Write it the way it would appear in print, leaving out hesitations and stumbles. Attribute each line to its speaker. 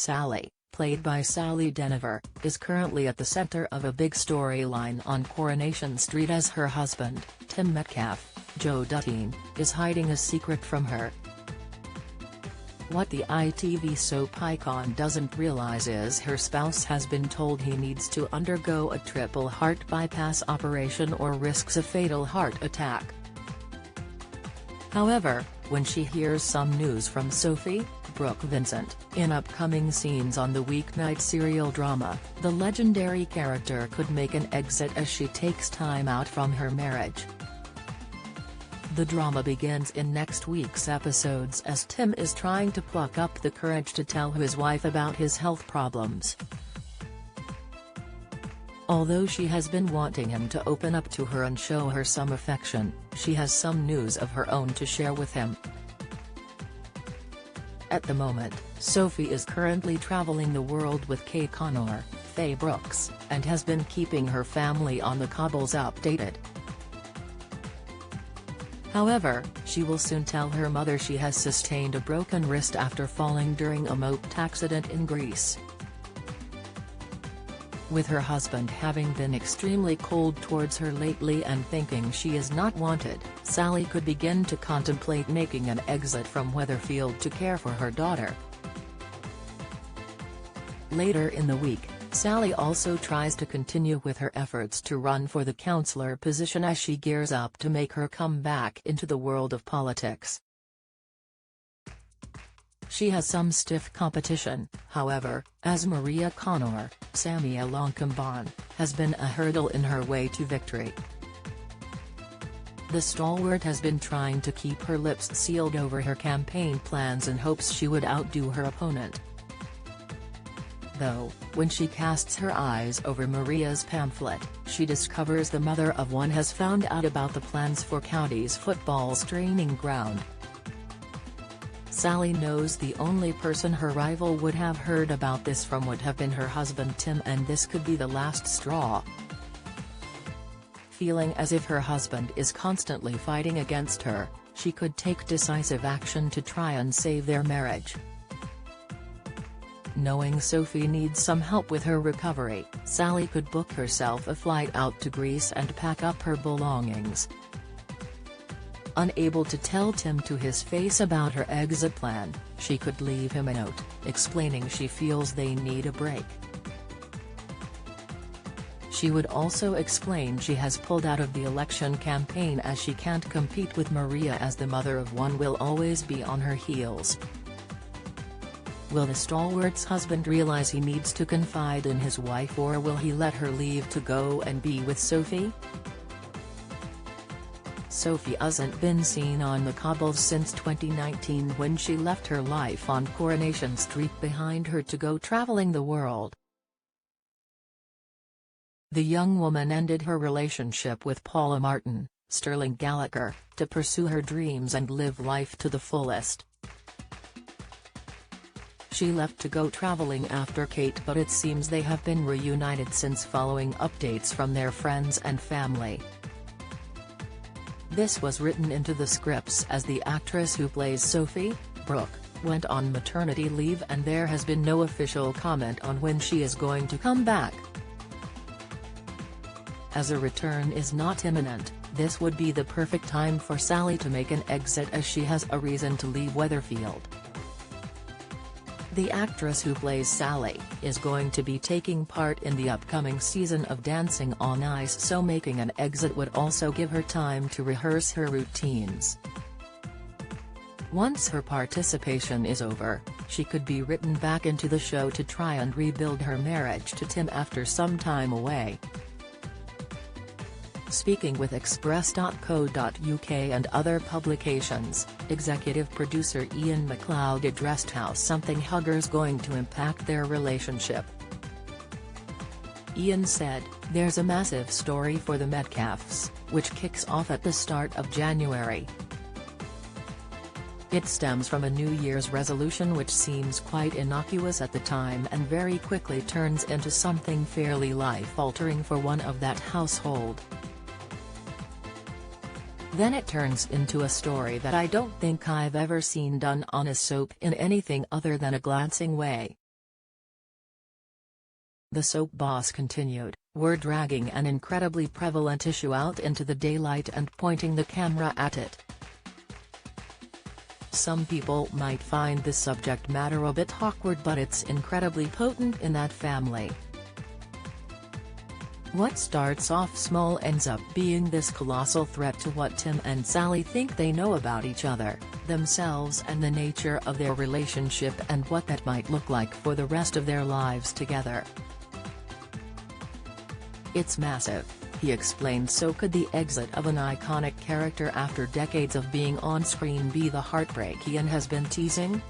Speaker 1: Sally, played by Sally Deniver, is currently at the center of a big storyline on Coronation Street as her husband, Tim Metcalfe, Joe Dutton, is hiding a secret from her. What the ITV soap icon doesn't realize is her spouse has been told he needs to undergo a triple heart bypass operation or risks a fatal heart attack. However, when she hears some news from Sophie, Brooke Vincent, in upcoming scenes on the weeknight serial drama, the legendary character could make an exit as she takes time out from her marriage. The drama begins in next week's episodes as Tim is trying to pluck up the courage to tell his wife about his health problems. Although she has been wanting him to open up to her and show her some affection, she has some news of her own to share with him. At the moment, Sophie is currently traveling the world with Kay Connor, Faye Brooks, and has been keeping her family on the cobbles updated. However, she will soon tell her mother she has sustained a broken wrist after falling during a moped accident in Greece. With her husband having been extremely cold towards her lately and thinking she is not wanted, Sally could begin to contemplate making an exit from Weatherfield to care for her daughter. Later in the week, Sally also tries to continue with her efforts to run for the councillor position as she gears up to make her comeback into the world of politics. She has some stiff competition, however, as Maria Connor, Samia Longcomban, has been a hurdle in her way to victory. The stalwart has been trying to keep her lips sealed over her campaign plans in hopes she would outdo her opponent. Though, when she casts her eyes over Maria's pamphlet, she discovers the mother of one has found out about the plans for county's football's training ground. Sally knows the only person her rival would have heard about this from would have been her husband Tim, and this could be the last straw. Feeling as if her husband is constantly fighting against her, she could take decisive action to try and save their marriage. Knowing Sophie needs some help with her recovery, Sally could book herself a flight out to Greece and pack up her belongings. Unable to tell Tim to his face about her exit plan, she could leave him a note, explaining she feels they need a break. She would also explain she has pulled out of the election campaign as she can't compete with Maria, as the mother of one will always be on her heels. Will the stalwart's husband realize he needs to confide in his wife, or will he let her leave to go and be with Sophie? Sophie hasn't been seen on the cobbles since 2019, when she left her life on Coronation Street behind her to go traveling the world. The young woman ended her relationship with Paula Martin, Sterling Gallagher, to pursue her dreams and live life to the fullest. She left to go traveling after Kate, but it seems they have been reunited since following updates from their friends and family. This was written into the scripts as the actress who plays Sophie, Brooke, went on maternity leave, and there has been no official comment on when she is going to come back. As a return is not imminent, this would be the perfect time for Sally to make an exit, as she has a reason to leave Weatherfield. The actress who plays Sally is going to be taking part in the upcoming season of Dancing on Ice, so making an exit would also give her time to rehearse her routines. Once her participation is over, she could be written back into the show to try and rebuild her marriage to Tim after some time away. Speaking with Express.co.uk and other publications, executive producer Ian MacLeod addressed how something hugger's going to impact their relationship. Ian said, "There's a massive story for the Metcalfes, which kicks off at the start of January. It stems from a New Year's resolution which seems quite innocuous at the time and very quickly turns into something fairly life-altering for one of that household. Then it turns into a story that I don't think I've ever seen done on a soap in anything other than a glancing way. The soap boss continued, "We're dragging an incredibly prevalent issue out into the daylight and pointing the camera at it. Some people might find this subject matter a bit awkward, but it's incredibly potent in that family. What starts off small ends up being this colossal threat to what Tim and Sally think they know about each other, themselves, and the nature of their relationship, and what that might look like for the rest of their lives together. It's massive," he explained. "So could the exit of an iconic character after decades of being on screen be the heartbreak Ian has been teasing?"